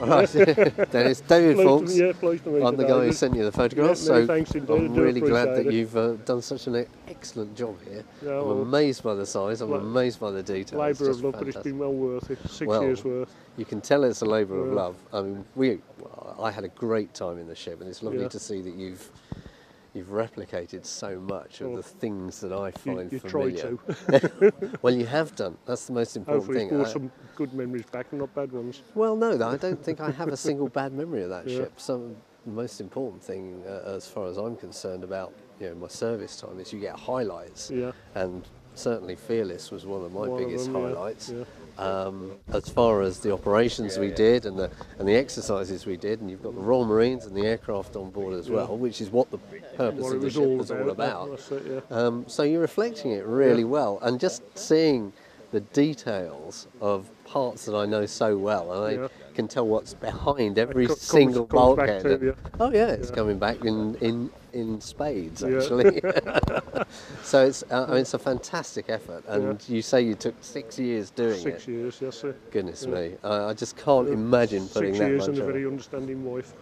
All right, Dennis, David Falk's. Yeah, pleased to meet you, I'm the guy who David. sent you the photographs, Yeah, many so thanks indeed. I'm I do really glad appreciate that it. you've done such an excellent job here. Yeah, I'm well, amazed by the size, I'm amazed by the detail. It's labour just of love, but fantastic. it's been well worth it. 6 Well, years worth. You can tell it's a labour of Yeah. love. I mean, I had a great time in the ship, and it's lovely Yeah. to see that you've replicated so much of the things that I find You familiar. tried to. Well, you have done. That's the most important Hopefully it's thing. brought some good memories back and not bad ones. Well, no, I don't think I have a single bad memory of that Yeah. ship. The most important thing, as far as I'm concerned, about my service time is you get highlights. Yeah. And certainly Fearless was one of my biggest them, yeah. highlights. Yeah. As far as the operations we did and the exercises we did, and you've got the Royal Marines and the aircraft on board as well, which is what the purpose What of it the was ship all was all about. That's it, yeah. So you're reflecting it really well, and just seeing the details of parts that I know so well, and I can tell what's behind every single bulkhead. Back to you. Oh yeah, it's coming back in spades Yeah. actually. So it's I mean, it's a fantastic effort, and you say you took 6 years doing 6 it. years, yes sir. Goodness me, I just can't imagine putting 6 that years much and a on. very understanding wife.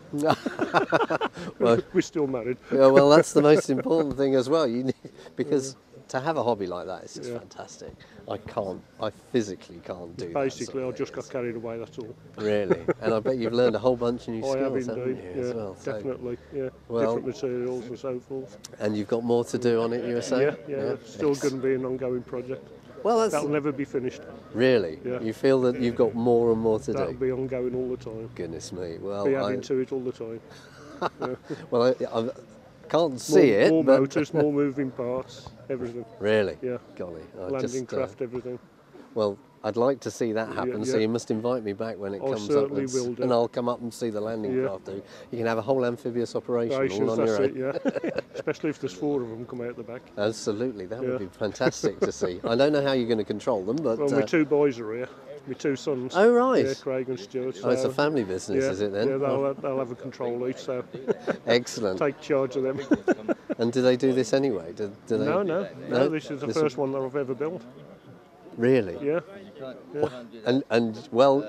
Well, We're still married. yeah, well, that's the most important thing as well. You need, because to have a hobby like that is just fantastic. I physically can't do that. Basically, I just got carried away, that's all. Really, and I bet you've learned a whole bunch of new I have skills, haven't indeed, you, yeah, as well? So- definitely, yeah. Well- Different materials and so forth. and you've got more to do on it, you were saying? Yeah, it's still going to be an ongoing project. Well, that's That'll never be finished. really. Yeah. You feel that you've got more and more to That'll do. be ongoing all the time. Goodness me. Well, Be adding to it all the time. I can't see it. More but motors, more moving parts, everything. Really? Yeah. Golly. Landing craft, everything. Well, I'd like to see that happen, so yeah. you must invite me back when it I comes up, certainly will do. and I'll come up and see the landing Yeah. craft. You can have a whole amphibious operation all on That's your own. it, yeah. Especially if there's 4 of them come out the back. Absolutely, that would Yeah. be fantastic to see. I don't know how you're going to control them, but Well, my 2 boys are here. My 2 sons. Oh, right. Yeah, Craig and Stuart. oh, it's a so- family business, yeah, is it then? Yeah, they'll have a control each, so Excellent. take charge of them. And do they do this anyway? Do they? No, this is the first one that I've ever built. Really? Yeah. And well,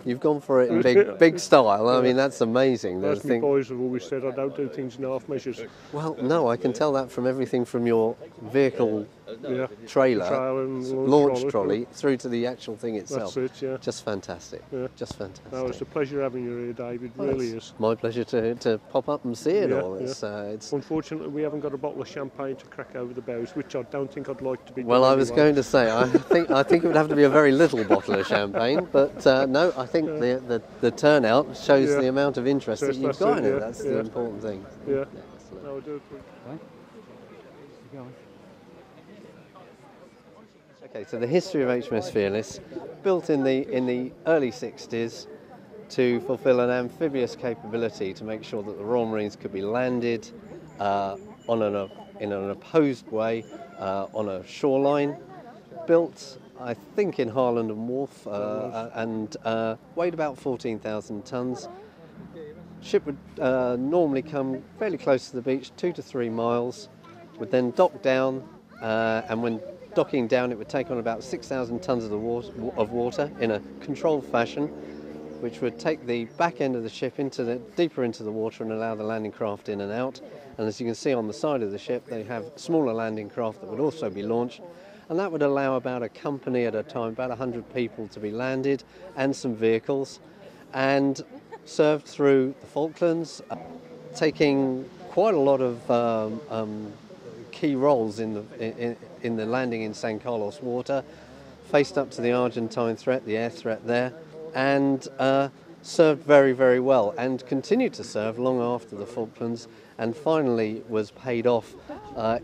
you've gone for it in big style. I mean, that's amazing. The As my thing- boys have always said, I don't do things in half measures. Well, no, I can tell that from everything from your vehicle Yeah. trailer, Trailer and launch trolley, through to the actual thing itself. That's it, yeah. Just fantastic. Yeah. Just fantastic. No, it's a pleasure having you here, David. Really It's is. my pleasure to pop up and see it Yeah, all. yeah. It's Unfortunately, we haven't got a bottle of champagne to crack over the bows, which I don't think I'd like to be. well, done I was anyway. going to say, I think it would have to be a very little bottle of champagne, but no, I think the turnout shows Yeah. the amount of interest that That's you've got in it, it. yeah, That's the yeah. important thing. Yeah. Excellent. No, I do appreciate. Okay, so the history of HMS Fearless, built in the early 60s to fulfil an amphibious capability to make sure that the Royal Marines could be landed in an opposed way on a shoreline, built I think in Harland and Wharf, and weighed about 14,000 tons. Ship would normally come fairly close to the beach, 2 to 3 miles, would then dock down, and when docking down it would take on about 6,000 tons of water in a controlled fashion, which would take the back end of the ship deeper into the water and allow the landing craft in and out. And as you can see on the side of the ship, they have smaller landing craft that would also be launched, and that would allow about a company at a time, about 100 people to be landed, and some vehicles, and served through the Falklands, taking quite a lot of key roles in the landing in San Carlos water, faced up to the Argentine threat, the air threat there, and served very, very well, and continued to serve long after the Falklands, and finally was paid off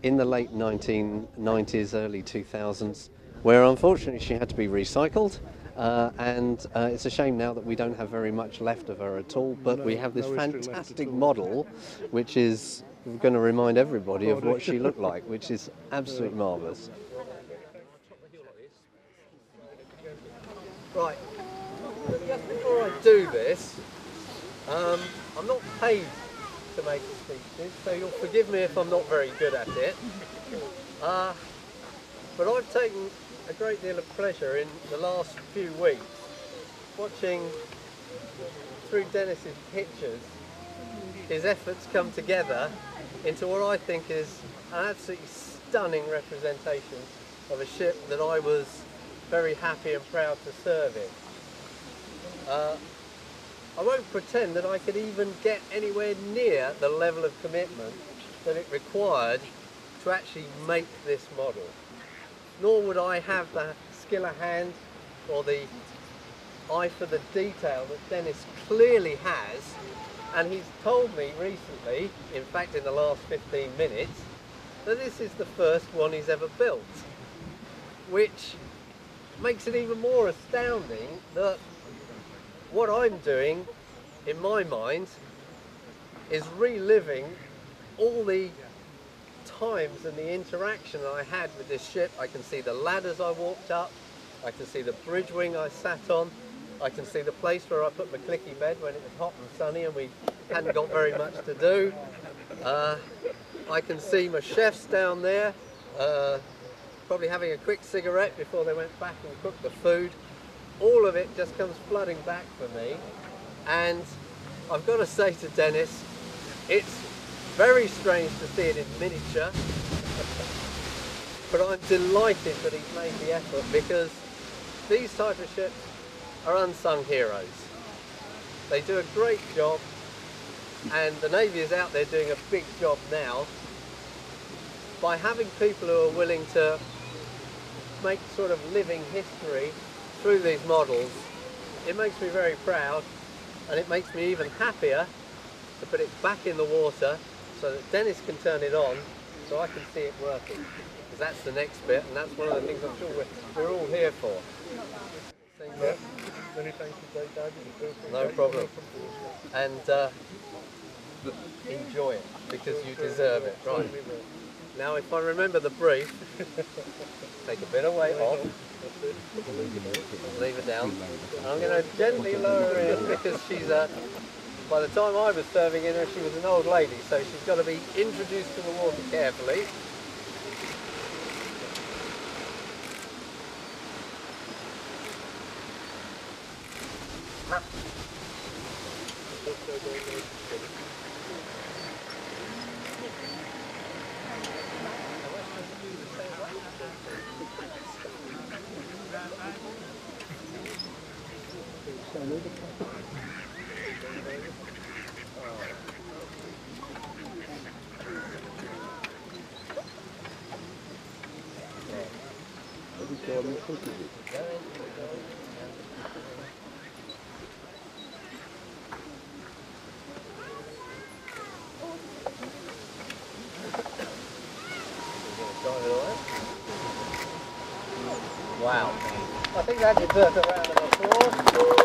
in the late 1990s, early 2000s, where unfortunately she had to be recycled. And it's a shame now that we don't have very much left of her at all, but we have this no history left at fantastic all. model, which is going to remind everybody of what she looked like, which is absolutely marvellous. Right, just before I do this, I'm not paid to make the speeches, so you'll forgive me if I'm not very good at it. But I've taken a great deal of pleasure in the last few weeks watching through Dennis's pictures, his efforts come together into what I think is an absolutely stunning representation of a ship that I was very happy and proud to serve in. I won't pretend that I could even get anywhere near the level of commitment that it required to actually make this model. Nor would I have the skill of hand or the eye for the detail that Denis clearly has, and he's told me recently, in fact in the last 15 minutes, that this is the first one he's ever built, which makes it even more astounding that what I'm doing in my mind is reliving all the times and the interaction I had with this ship. I can see the ladders I walked up, I can see the bridge wing I sat on, I can see the place where I put my clicky bed when it was hot and sunny and we hadn't got very much to do. I can see my chefs down there, probably having a quick cigarette before they went back and cooked the food. All of it just comes flooding back for me, and I've got to say to Denis, it's very strange to see it in miniature, but I'm delighted that he's made the effort, because these type of ships are unsung heroes. They do a great job, and the Navy is out there doing a big job now by having people who are willing to make sort of living history through these models. It makes me very proud, and it makes me even happier to put it back in the water so that Denis can turn it on so I can see it working. Because that's the next bit, and that's one of the things I'm sure we're all here for. Yeah. Many thanks to Dad. No problem. And enjoy it, because you deserve it. Right. Now if I remember the brief, take a bit of weight off, leave it down. And I'm going to gently lower her in, because she's by the time I was serving in her, she was an old lady, so she's got to be introduced to the water carefully. Wow. I think that deserves a round of applause.